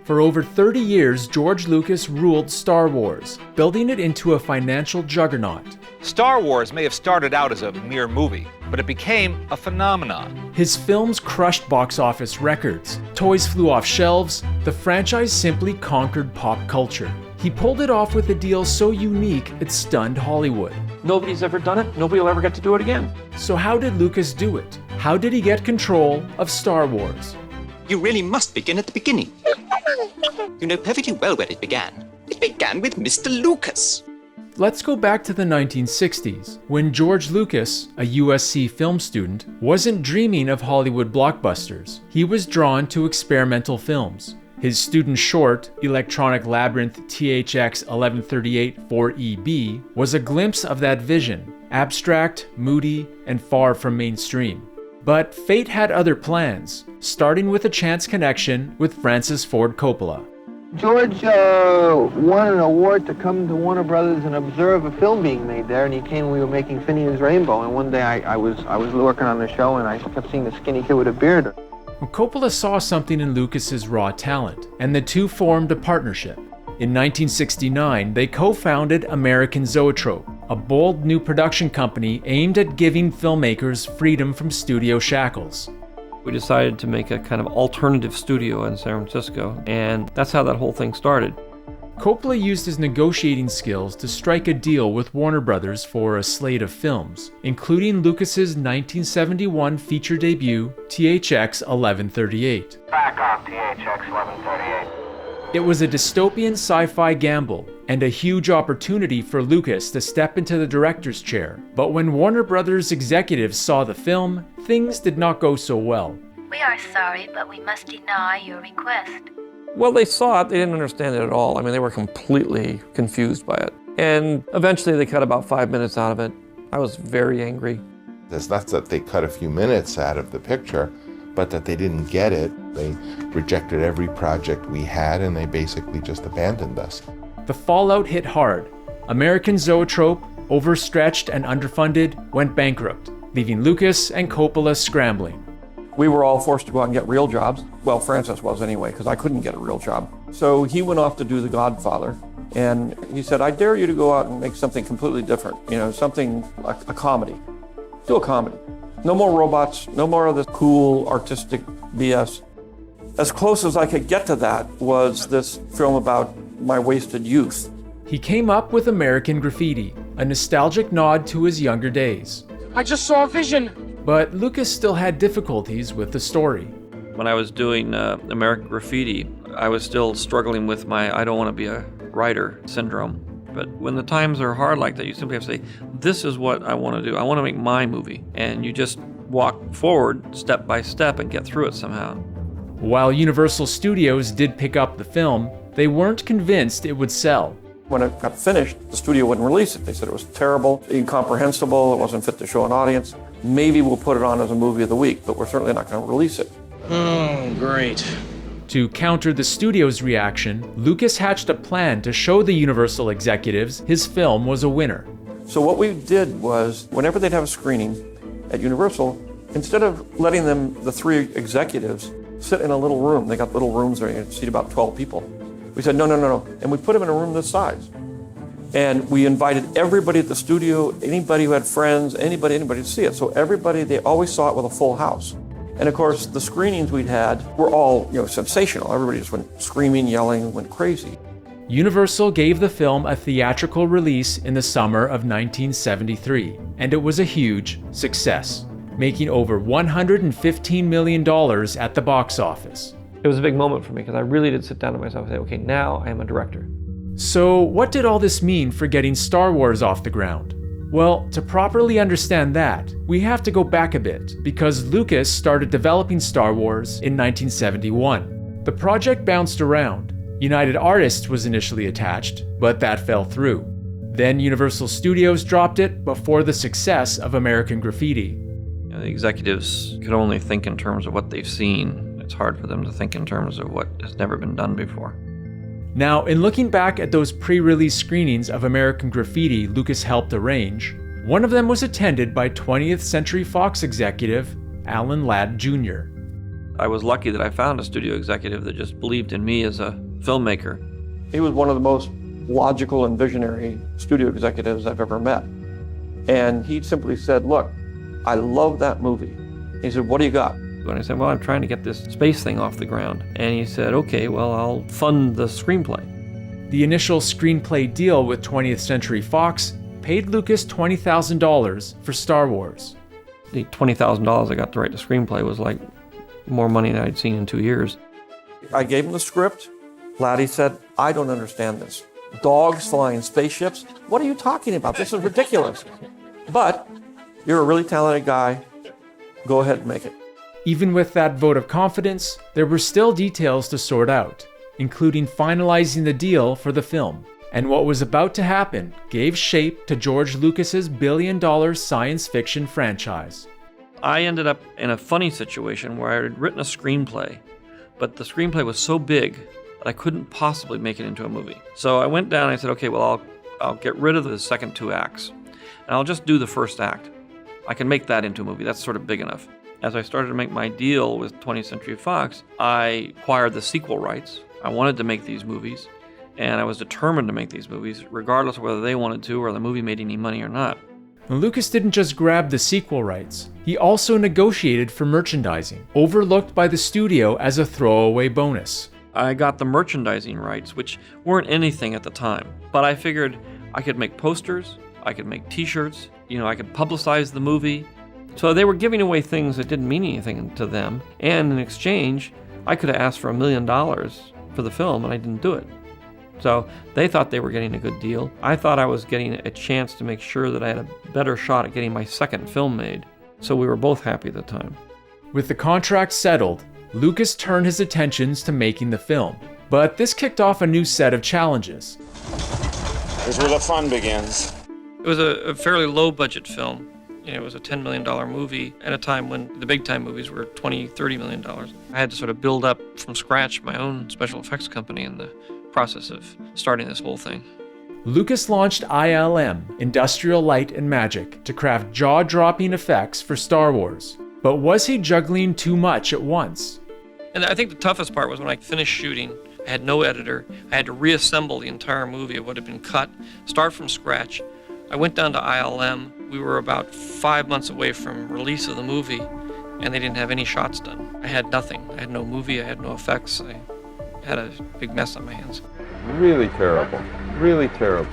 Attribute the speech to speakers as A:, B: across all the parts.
A: For over 30 years, George Lucas ruled Star Wars, building it into a financial juggernaut.
B: Star Wars may have started out as a mere movie, but it became a phenomenon.
A: His films crushed box office records. Toys flew off shelves. The franchise simply conquered pop culture. He pulled it off with a deal so unique it stunned Hollywood.
C: Nobody's ever done it. Nobody will ever get to do it again.
A: So how did Lucas do it? How did he get control of Star Wars?
D: You really must begin at the beginning. You know perfectly well where it began. It began with Mr. Lucas.
A: Let's go back to the 1960s, when George Lucas, a USC film student, wasn't dreaming of Hollywood blockbusters. He was drawn to experimental films. His student short, Electronic Labyrinth THX 1138 4EB, was a glimpse of that vision, abstract, moody, and far from mainstream. But fate had other plans, starting with a chance connection with Francis Ford Coppola.
E: George won an award to come to Warner Brothers and observe a film being made there, and he came when we were making Phineas Rainbow, and one day I was working on the show, and I kept seeing the skinny kid with a beard.
A: Coppola saw something in Lucas's raw talent, and the two formed a partnership. In 1969, they co-founded American Zoetrope, a bold new production company aimed at giving filmmakers freedom from studio shackles.
C: We decided to make a kind of alternative studio in San Francisco, and that's how that whole thing started.
A: Coppola used his negotiating skills to strike a deal with Warner Brothers for a slate of films, including Lucas's 1971 feature debut, THX 1138.
F: Back off, THX 1138.
A: It was a dystopian sci-fi gamble, and a huge opportunity for Lucas to step into the director's chair. But when Warner Brothers executives saw the film, things did not go so well.
G: We are sorry, but we must deny your request.
C: Well, they saw it, they didn't understand it at all. I mean, they were completely confused by it. And eventually they cut about 5 minutes out of it. I was very angry.
H: It's not that they cut a few minutes out of the picture, but that they didn't get it. They rejected every project we had, and they basically just abandoned us.
A: The fallout hit hard. American Zoetrope, overstretched and underfunded, went bankrupt, leaving Lucas and Coppola scrambling.
C: We were all forced to go out and get real jobs. Well, Francis was anyway, because I couldn't get a real job. So he went off to do The Godfather, and he said, I dare you to go out and make something completely different, something like a comedy. Do a comedy. No more robots, no more of this cool artistic BS. As close as I could get to that was this film about my wasted youth.
A: He came up with American Graffiti, a nostalgic nod to his younger days.
F: I just saw a vision.
A: But Lucas still had difficulties with the story.
C: When I was doing American Graffiti, I was still struggling with my I don't want to be a writer syndrome. But when the times are hard like that, you simply have to say, this is what I want to do. I want to make my movie. And you just walk forward step by step and get through it somehow.
A: While Universal Studios did pick up the film, they weren't convinced it would sell.
C: When it got finished, the studio wouldn't release it. They said it was terrible, incomprehensible, it wasn't fit to show an audience. Maybe we'll put it on as a movie of the week, but we're certainly not going to release it.
F: Oh, great.
A: To counter the studio's reaction, Lucas hatched a plan to show the Universal executives his film was a winner.
C: So what we did was, whenever they'd have a screening at Universal, instead of letting them, the three executives, sit in a little room, they got little rooms there, you could seat about 12 people. We said, no. And we put them in a room this size. And we invited everybody at the studio, anybody who had friends, anybody to see it. So everybody, they always saw it with a full house. And of course, the screenings we'd had were all, sensational. Everybody just went screaming, yelling, went crazy.
A: Universal gave the film a theatrical release in the summer of 1973, and it was a huge success, making over $115 million at the box office.
C: It was a big moment for me because I really did sit down to myself and say, okay, now I am a director.
A: So what did all this mean for getting Star Wars off the ground? Well, to properly understand that, we have to go back a bit, because Lucas started developing Star Wars in 1971. The project bounced around. United Artists was initially attached, but that fell through. Then Universal Studios dropped it before the success of American Graffiti.
C: The executives could only think in terms of what they've seen. It's hard for them to think in terms of what has never been done before.
A: Now, in looking back at those pre-release screenings of American Graffiti Lucas helped arrange, one of them was attended by 20th Century Fox executive Alan Ladd Jr.
C: I was lucky that I found a studio executive that just believed in me as a filmmaker. He was one of the most logical and visionary studio executives I've ever met. And he simply said, look, I love that movie. He said, what do you got? And I said, well, I'm trying to get this space thing off the ground. And he said, okay, well, I'll fund the screenplay.
A: The initial screenplay deal with 20th Century Fox paid Lucas $20,000 for Star Wars.
C: The $20,000 I got to write the screenplay was like more money than I'd seen in 2 years. I gave him the script. Laddie said, I don't understand this. Dogs flying spaceships? What are you talking about? This is ridiculous. But you're a really talented guy. Go ahead and make it.
A: Even with that vote of confidence, there were still details to sort out, including finalizing the deal for the film. And what was about to happen gave shape to George Lucas's billion-dollar science fiction franchise.
C: I ended up in a funny situation where I had written a screenplay, but the screenplay was so big that I couldn't possibly make it into a movie. So I went down and I said, okay, well, I'll get rid of the second 2 acts, and I'll just do the first act. I can make that into a movie. That's sort of big enough. As I started to make my deal with 20th Century Fox, I acquired the sequel rights. I wanted to make these movies, and I was determined to make these movies, regardless of whether they wanted to or the movie made any money or not.
A: Lucas didn't just grab the sequel rights, he also negotiated for merchandising, overlooked by the studio as a throwaway bonus.
C: I got the merchandising rights, which weren't anything at the time, but I figured I could make posters, I could make t-shirts, I could publicize the movie. So they were giving away things that didn't mean anything to them, and in exchange, I could have asked for $1 million for the film, and I didn't do it. So they thought they were getting a good deal. I thought I was getting a chance to make sure that I had a better shot at getting my second film made. So we were both happy at the time.
A: With the contract settled, Lucas turned his attentions to making the film. But this kicked off a new set of challenges.
F: Here's where the fun begins.
C: It was a fairly low-budget film. It was a $10 million movie at a time when the big-time movies were $20, $30 million. I had to sort of build up from scratch my own special effects company in the process of starting this whole thing.
A: Lucas launched ILM, Industrial Light and Magic, to craft jaw-dropping effects for Star Wars. But was he juggling too much at once?
C: And I think the toughest part was when I finished shooting, I had no editor. I had to reassemble the entire movie of what had been cut, start from scratch. I went down to ILM. We were about 5 months away from release of the movie, and they didn't have any shots done. I had nothing. I had no movie. I had no effects. I had a big mess on my hands.
H: Really terrible. Really terrible.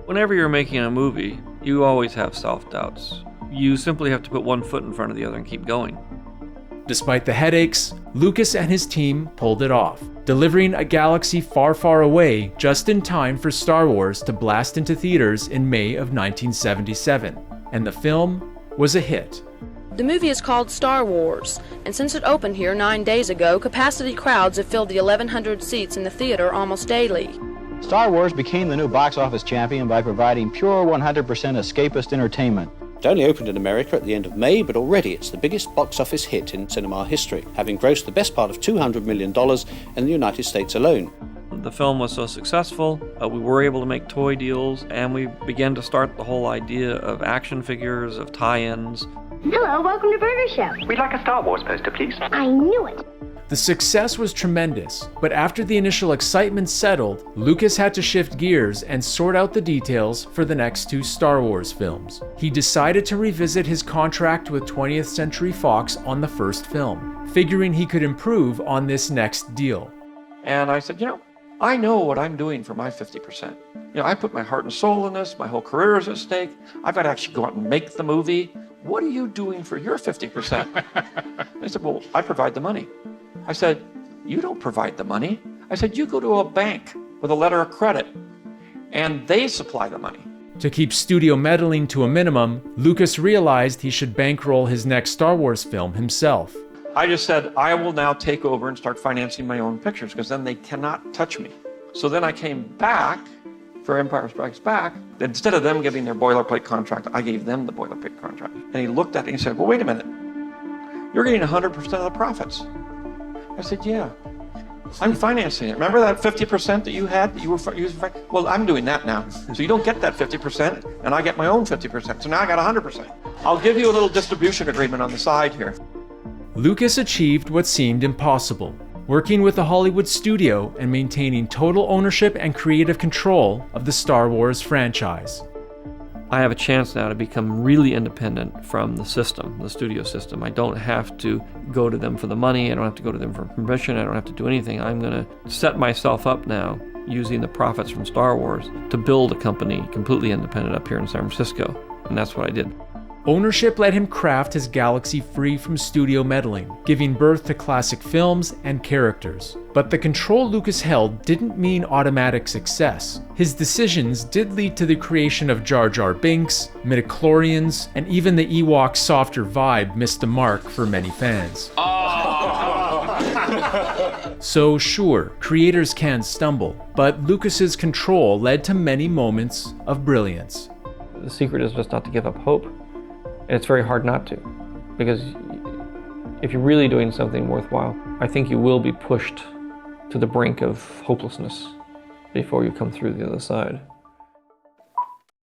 C: Whenever you're making a movie, you always have self-doubts. You simply have to put one foot in front of the other and keep going.
A: Despite the headaches, Lucas and his team pulled it off, delivering a galaxy far, far away just in time for Star Wars to blast into theaters in May of 1977. And the film was a hit.
I: The movie is called Star Wars, and since it opened here 9 days ago, capacity crowds have filled the 1,100 seats in the theater almost daily.
J: Star Wars became the new box office champion by providing pure 100% escapist entertainment.
K: It only opened in America at the end of May, but already it's the biggest box office hit in cinema history, having grossed the best part of $200 million in the United States alone.
C: The film was so successful, we were able to make toy deals, and we began to start the whole idea of action figures, of tie-ins.
L: Hello, welcome to Burger Show.
F: We'd like a Star Wars poster, please.
L: I knew it.
A: The success was tremendous, but after the initial excitement settled, Lucas had to shift gears and sort out the details for the next 2 Star Wars films. He decided to revisit his contract with 20th Century Fox on the first film, figuring he could improve on this next deal.
C: And I said, I know what I'm doing for my 50%. I put my heart and soul in this, my whole career is at stake. I've got to actually go out and make the movie. What are you doing for your 50%? I said, well, I provide the money. I said, you don't provide the money. I said, you go to a bank with a letter of credit, and they supply the money.
A: To keep studio meddling to a minimum, Lucas realized he should bankroll his next Star Wars film himself.
C: I just said, I will now take over and start financing my own pictures, because then they cannot touch me. So then I came back for Empire Strikes Back. Instead of them giving their boilerplate contract, I gave them the boilerplate contract. And he looked at it and he said, well, wait a minute. You're getting 100% of the profits. I said, yeah, I'm financing it. Remember that 50% that you had? Well, I'm doing that now. So you don't get that 50%, and I get my own 50%. So now I got 100%. I'll give you a little distribution agreement on the side here.
A: Lucas achieved what seemed impossible, working with a Hollywood studio and maintaining total ownership and creative control of the Star Wars franchise.
C: I have a chance now to become really independent from the system, the studio system. I don't have to go to them for the money. I don't have to go to them for permission. I don't have to do anything. I'm going to set myself up now using the profits from Star Wars to build a company completely independent up here in San Francisco. And that's what I did.
A: Ownership let him craft his galaxy free from studio meddling, giving birth to classic films and characters. But the control Lucas held didn't mean automatic success. His decisions did lead to the creation of Jar Jar Binks, midichlorians, and even the Ewok softer vibe missed the mark for many fans. So sure, creators can stumble, but Lucas's control led to many moments of brilliance.
C: The secret is just not to give up hope. And it's very hard not to, because if you're really doing something worthwhile, I think you will be pushed to the brink of hopelessness before you come through the other side.